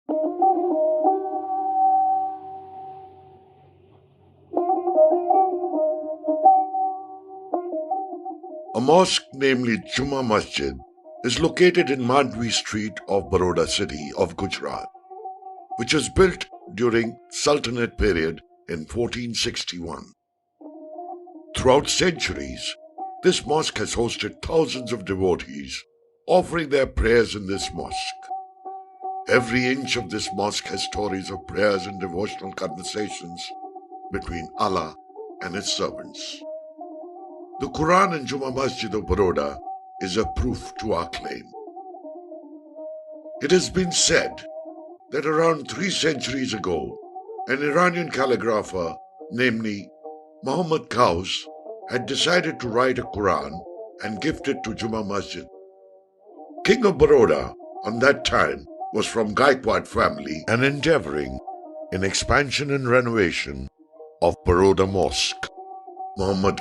A mosque, namely Juma Masjid, is located in Mandvi Street of Bardha city of Gujrat, which was built during Sultanate period in 1461. Throughout centuries, this mosque has hosted thousands of devotees offering their prayers in this mosque. Every inch of this mosque has stories of prayers and devotional conversations between Allah and His servants. The Quran in Juma Masjid of Bardha is a proof to our claim. It has been said that around 3 centuries ago, an Iranian calligrapher, namely Muhammad had decided to write a Quran and gift it to Juma Masjid. King of Bardha on that time was from Gaikwad family and endeavoring in expansion and renovation of Bardha Mosque. Muhammad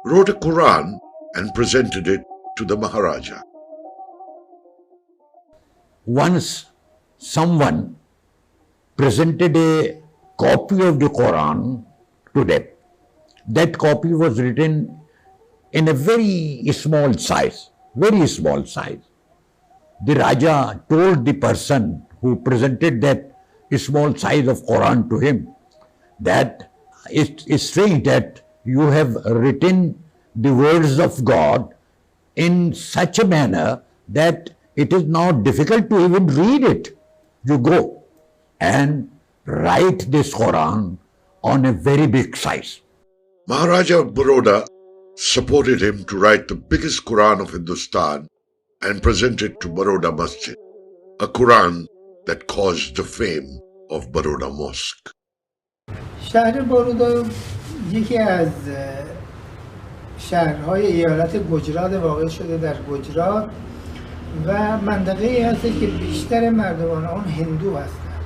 wrote a Quran and presented it to the Maharaja. Once someone presented a copy of the Quran to them. That copy was written in a very small size, very small size. The Raja told the person who presented that small size of Quran to him that it is strange that you have written the words of God in such a manner that it is now difficult to even read it. You go and write this Quran on a very big size. Maharaja of Bardha supported him to write the biggest Quran of Hindustan and present it to Bardha Masjid, a Quran that caused the fame of Bardha Mosque. شهر بارودہ یکی از شهرهای ایالت گجرات واقع شده در گجرات و منطقه‌ای هست که بیشتر مردمان آن هندو هستند.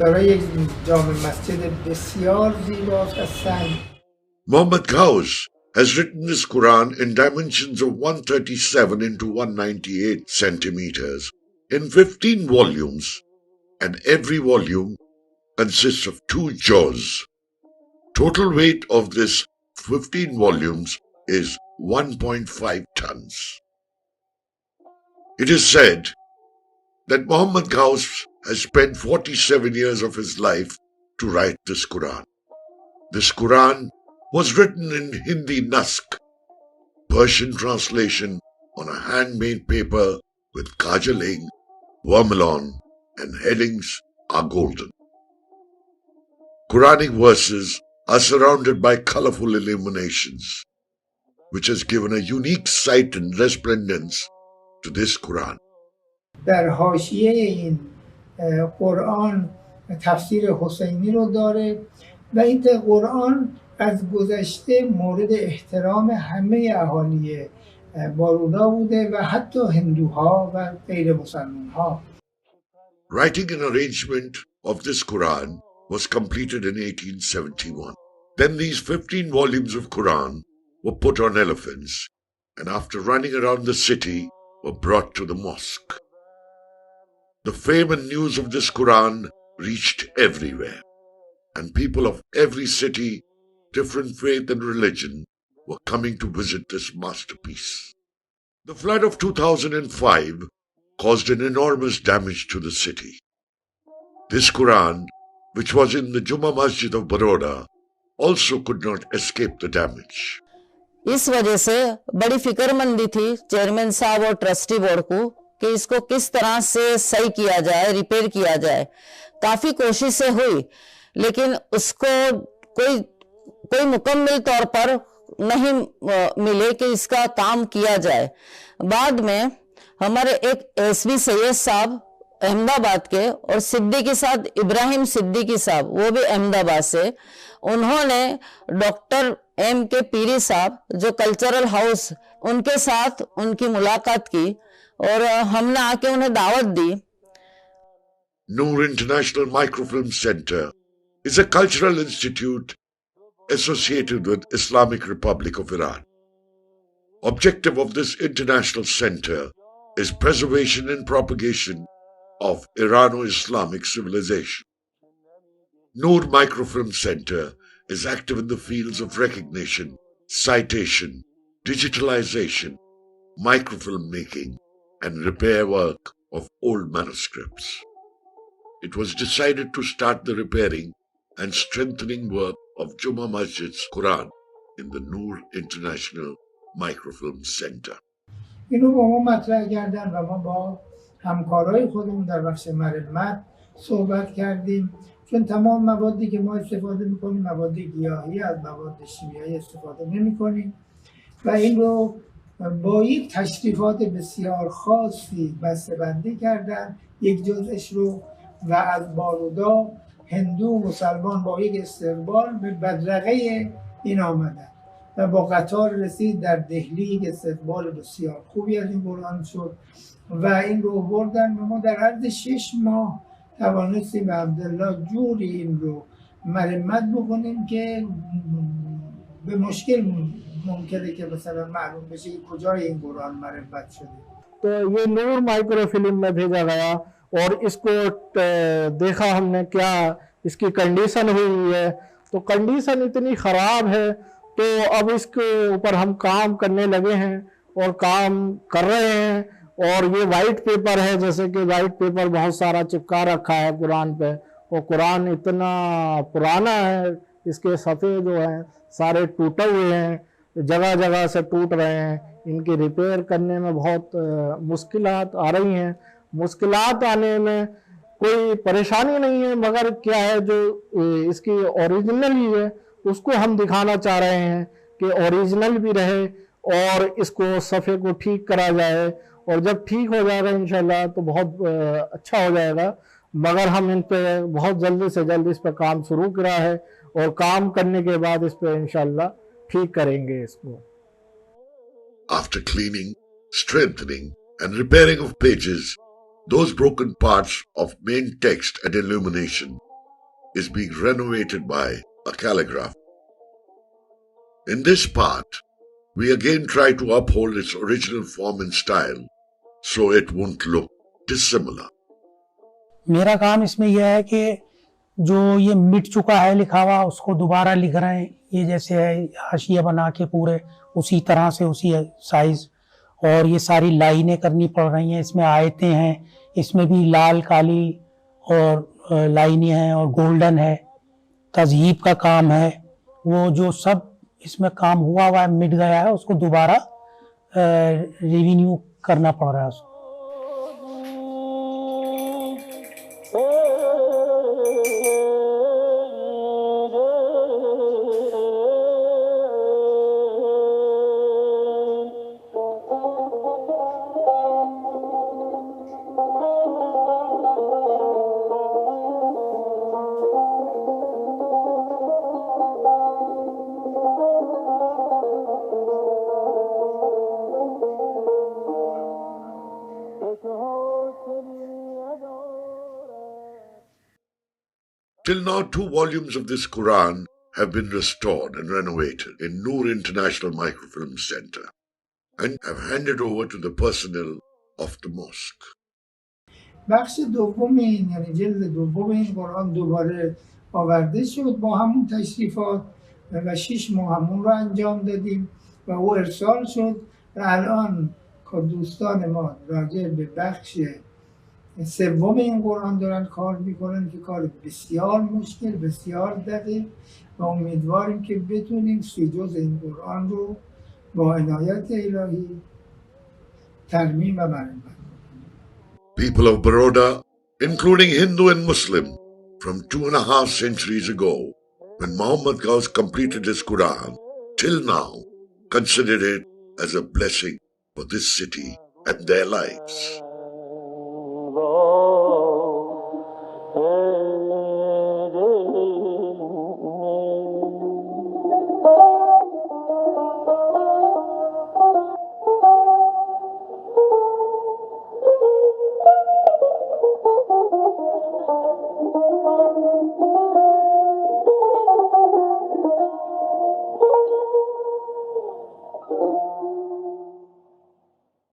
دارای یک جامع مسجد بسیار زیباست از سنگ. Muhammad has written this Quran in dimensions of 137 into 198 centimeters in 15 volumes, and every volume consists of 2 juz. Total weight of this 15 volumes is 1.5 tons. It is said that Muhammad has spent 47 years of his life to write this Quran. This Quran was written in Hindi Nuskhah, Persian translation on a handmade paper with kajaling, vermilion, and headings are golden. Quranic verses are surrounded by colorful illuminations, which has given a unique sight and resplendence to this Quran. There حاشیه N قرآن تفسیر حسینی رو داره و N قرآن از گذشته مورد احترام همه اهالی بارودہ بوده و حتی هندوها و غیر مسلمانها. Writing and arrangement of this Quran was completed in 1871. Then these 15 volumes of Quran were put on elephants and after running around the city were brought to the mosque. The fame and news of this Quran reached everywhere, and people of every city, different faith and religion, were coming to visit this masterpiece. The flood of 2005 caused an enormous damage to the city. This Quran, which was in the Juma Masjid of Bardha, also could not escape the damage. इस वजह से बड़ी फिक्रमंदी थी chairman साहब और trustee board को कि इसको किस तरह से सही किया जाए, रिपेयर किया जाए. काफी कोशिशें हुई लेकिन उसको कोई मुकम्मल तौर पर नहीं मिले कि इसका काम किया जाए. बाद में हमारे एक एसबी सैयद साहब अहमदाबाद के और सिद्दीकी साहब इब्राहिम सिद्दीकी साहब वो भी अहमदाबाद से, उन्होंने डॉक्टर एम के पीरी साहब जो कल्चरल हाउस उनके साथ उनकी मुलाकात की और हमने आके उन्हें दावत दी. Noor International Microfilm Center is a cultural institute associated with Islamic Republic of Iran. Objective of this international center is preservation and propagation of Irano-Islamic civilization. Noor Microfilm Center is active in the fields of recognition, citation, digitalization, microfilm making, and repair work of old manuscripts. It was decided to start the repairing and strengthening work of Juma Masjid's Quran in the Noor International Microfilm Center. اینو با ما مطرح کردن و ما با همکارای خودمون در بخش مرمت صحبت کردیم، چون تمام موادی که ما استفاده میکنیم مواد گیاهی، از مواد شیمیایی استفاده نمیکنیم و این رو با یک تشریفات بسیار خاصی بسته‌بندی کردن، یک جزءش رو و از بارودہ هندو مسلمان با یک استقبال به بدرقه این آمدن و با قطار رسید در دهلی. یک استقبال بسیار خوبی از این قرآن شد و این رو بردن و ما در عرض 6 ماه توانستیم به عبدالله جوری این رو مرمت بکنیم که به مشکل ممکنه که مثلا معلوم بشه کجای این قرآن مرمت شده. تو یہ نور مائکرو فلم میں بھیجا گیا اور اس کو دیکھا ہم نے کیا اس کی کنڈیشن ہوئی ہے، تو کنڈیشن اتنی خراب ہے تو اب اس کے اوپر ہم کام کرنے لگے ہیں اور کام کر رہے ہیں. اور یہ وائٹ پیپر ہے، جیسے کہ وائٹ پیپر بہت سارا چپکا رکھا ہے قرآن پہ، اور قرآن اتنا پرانا ہے، اس کے صفحے جو ہیں سارے ٹوٹے ہوئے ہیں، جگہ جگہ سے ٹوٹ رہے ہیں. ان کی ریپیئر کرنے میں بہت مشکلات آ رہی ہیں. مشکلات آنے میں کوئی پریشانی نہیں ہے، مگر کیا ہے جو اس کی اوریجنل ہی ہے اس کو ہم دکھانا چاہ رہے ہیں کہ اوریجنل بھی رہے اور اس کو صفحے کو ٹھیک کرا جائے، اور جب ٹھیک ہو جائے گا انشاءاللہ تو بہت اچھا ہو جائے گا. مگر ہم ان پہ بہت جلد سے جلد اس پہ کام شروع کرا ہے اور کام کرنے کے بعد اس پہ انشاءاللہ ٹھیک کریں گے اس کو. After cleaning, strengthening, and repairing of pages, those broken parts of main text and illumination is being renovated by a calligraph. In this part, we again try to uphold its original form and style, so it won't look dissimilar. میرا کام اس میں یہ ہے کہ جو یہ مٹ چکا ہے لکھا ہوا اس کو دوبارہ لکھ رہے ہیں. یہ جیسے ہے حاشیہ بنا کے پورے اسی طرح سے اسی سائز، اور یہ ساری لائنیں کرنی پڑ رہی ہیں. اس میں آیتیں ہیں، اس میں بھی لال کالی اور لائنیں ہیں اور گولڈن ہے. تذہیب کا کام ہے، وہ جو سب اس میں کام ہوا ہے مٹ گیا ہے اس کو دوبارہ ریونیو کرنا پڑ رہا ہے اس کو. Till now, 2 volumes of this Quran have been restored and renovated in Noor International Microfilm Center and have handed over to the personnel of the mosque. بخش دوم این یعنی جلد دوم این قرآن دوباره آورده شد با همون تشریفات و 6 ماه همون رو انجام دادیم و او ارسال شد و الان که دوستان ما راجع به بخش سوم این قرآن دارن کار میکنن که کار بسیار مشکل، بسیار دقیق و امیدواریم که بتونیم 3 جزء این قرآن رو با عنایت الهی ترمیم و مرمت. People of Bड़ودہ, including Hindu and Muslim, from 2.5 centuries ago, when Muhammad completed his Quran, till now, considered it as a blessing for this city and their lives.